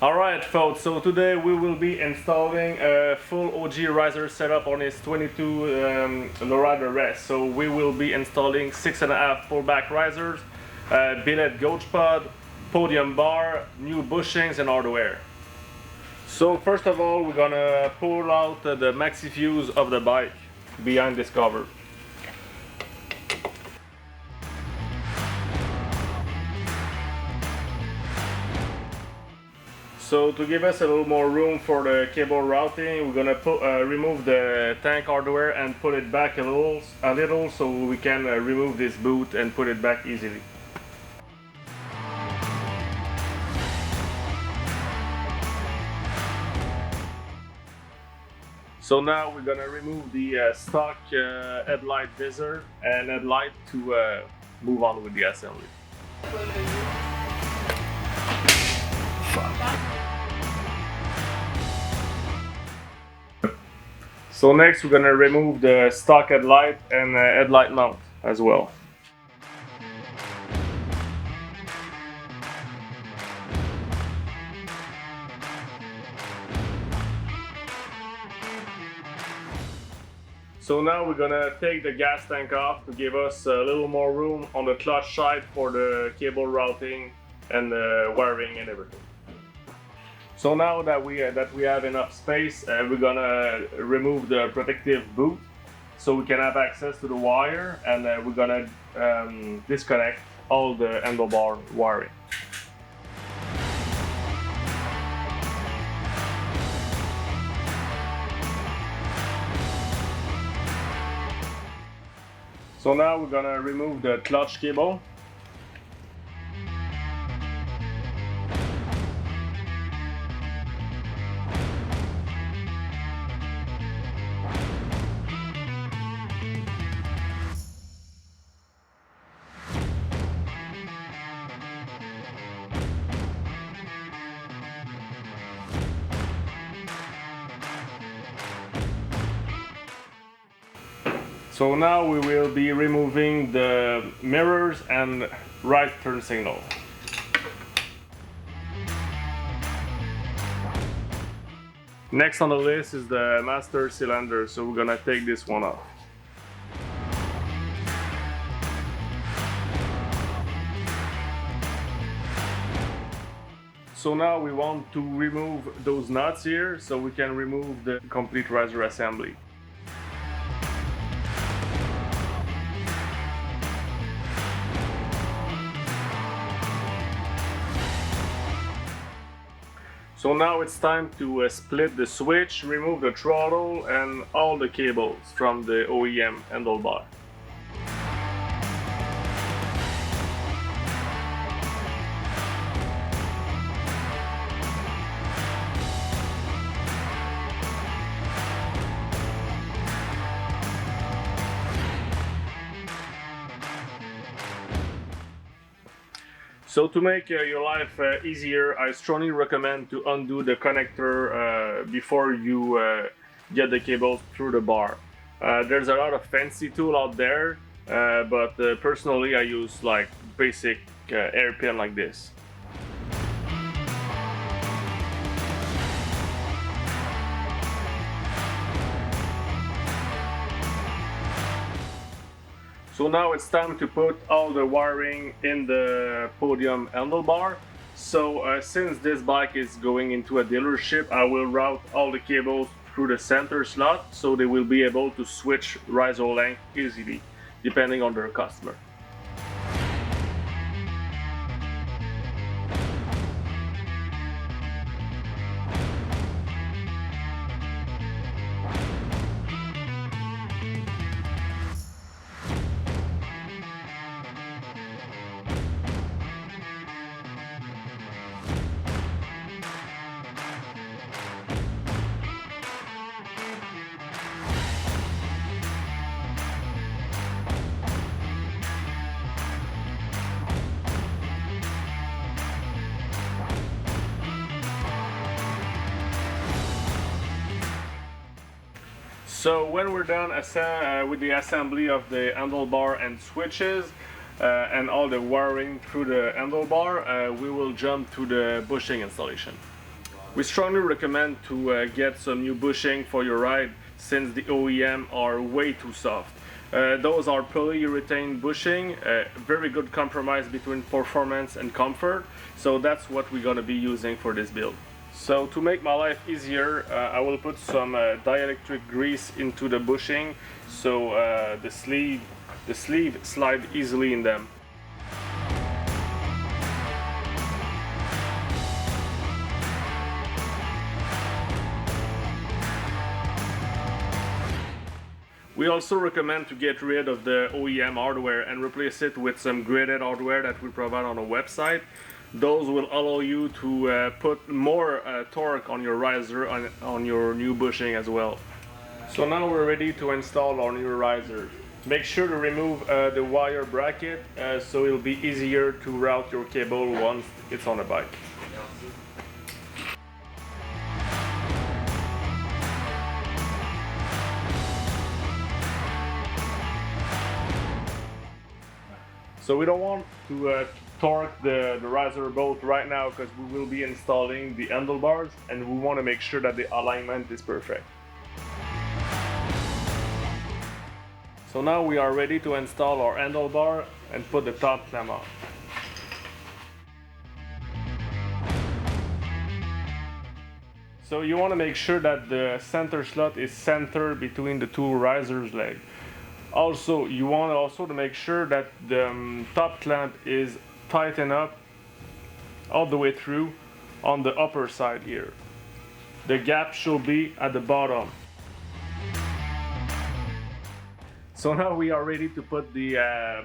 Alright folks, so today we will be installing a full OG riser setup on his 22 Low Rider S. So we will be installing 6.5 pullback risers, billet gauge pod, podium bar, new bushings and hardware. So first of all we're gonna pull out the maxi fuse of the bike behind this cover. So to give us a little more room for the cable routing, we're gonna remove the tank hardware and put it back a little so we can remove this boot and put it back easily. So now we're gonna remove the stock headlight visor and headlight to move on with the assembly. So next we're gonna remove the stock headlight and headlight mount as well. So now we're gonna take the gas tank off to give us a little more room on the clutch side for the cable routing and the wiring and everything. So now that we have enough space, we're gonna remove the protective boot so we can have access to the wire, and we're gonna disconnect all the handlebar wiring. So now we're gonna remove the clutch cable. So now we will be removing the mirrors and right turn signal. Next on the list is the master cylinder, so we're gonna take this one off. So now we want to remove those nuts here so we can remove the complete riser assembly. So now it's time to split the switch, remove the throttle and all the cables from the OEM handlebar. So to make your life easier, I strongly recommend to undo the connector before you get the cables through the bar. There's a lot of fancy tool out there, but personally I use like basic hairpin like this. So now it's time to put all the wiring in the podium handlebar. So since this bike is going into a dealership, I will route all the cables through the center slot so they will be able to switch riser length easily, depending on their customer. So when we're done with the assembly of the handlebar and switches and all the wiring through the handlebar, we will jump to the bushing installation. We strongly recommend to get some new bushing for your ride since the OEM are way too soft. Those are polyurethane bushing, very good compromise between performance and comfort, so that's what we're gonna be using for this build. So to make my life easier, I will put some dielectric grease into the bushing so the sleeve slide easily in them. We also recommend to get rid of the OEM hardware and replace it with some graded hardware that we provide on a website. Those will allow you to put more torque on your riser on your new bushing as well. So now we're ready to install our new riser. Make sure to remove the wire bracket so it'll be easier to route your cable once it's on a bike. So we don't want to torque the riser bolt right now because we will be installing the handlebars and we want to make sure that the alignment is perfect. So now we are ready to install our handlebar and put the top clamp on. So you want to make sure that the center slot is centered between the two risers legs. Also, you want to make sure that the top clamp is tightened up all the way through on the upper side here. The gap should be at the bottom. So now we are ready to put the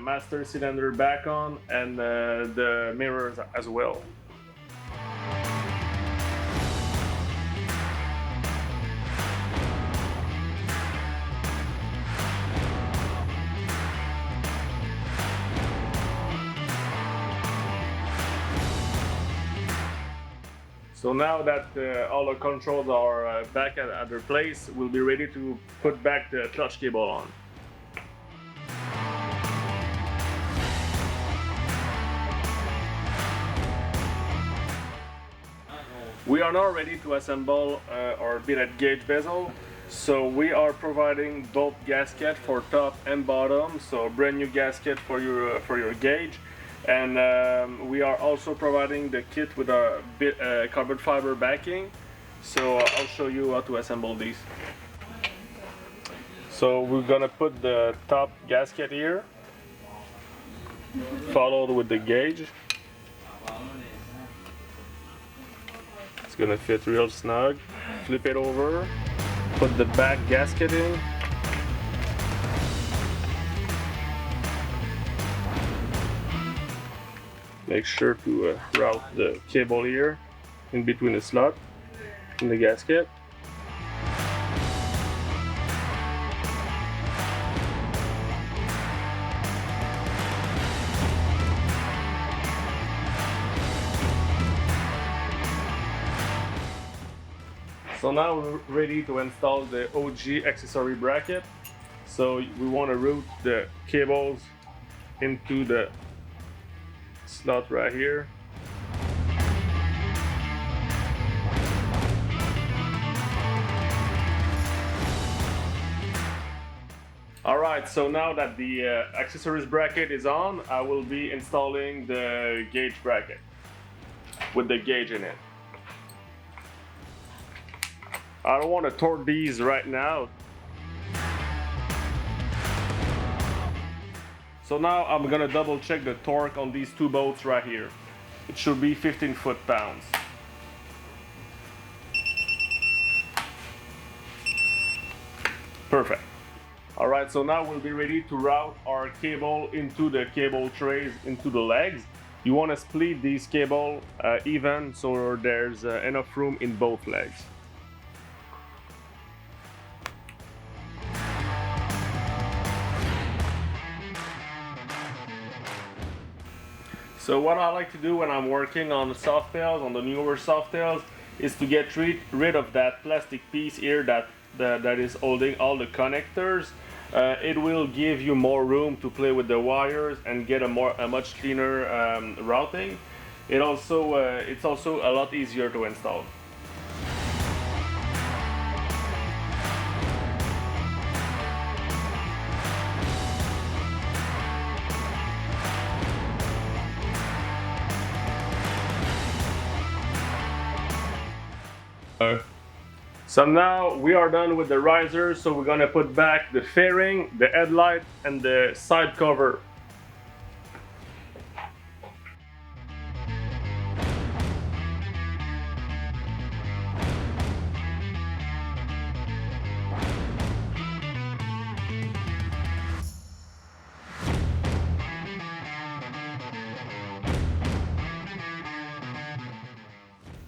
master cylinder back on and the mirrors as well. So now that all the controls are back at their place, we'll be ready to put back the clutch cable on. We are now ready to assemble our billet gauge bezel. So we are providing both gasket for top and bottom, so brand new gasket for your gauge. And we are also providing the kit with a carbon fiber backing. So I'll show you how to assemble these. So we're gonna put the top gasket here, followed with the gauge. It's gonna fit real snug. Flip it over, put the back gasket in. Make sure to route the cable here in between the slot and the gasket. So now we're ready to install the OG accessory bracket. So we want to route the cables into the slot right here. Alright, so now that the accessories bracket is on, I will be installing the gauge bracket with the gauge in it. I don't want to torque these right now. So now I'm gonna double check the torque on these two bolts right here. It should be 15 foot-pounds. Perfect. Alright, so now we'll be ready to route our cable into the cable trays, into the legs. You want to split these cable even so there's enough room in both legs. So what I like to do when I'm working on the soft tails, on the newer soft tails, is to get rid of that plastic piece here that is holding all the connectors. It will give you more room to play with the wires and get a much cleaner routing. It's also a lot easier to install. So now we are done with the riser, so we're gonna put back the fairing, the headlight, and the side cover.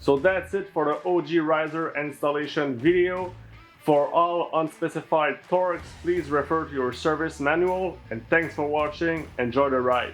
So that's it for the OG riser installation video. For all unspecified torques, please refer to your service manual, and thanks for watching. Enjoy the ride.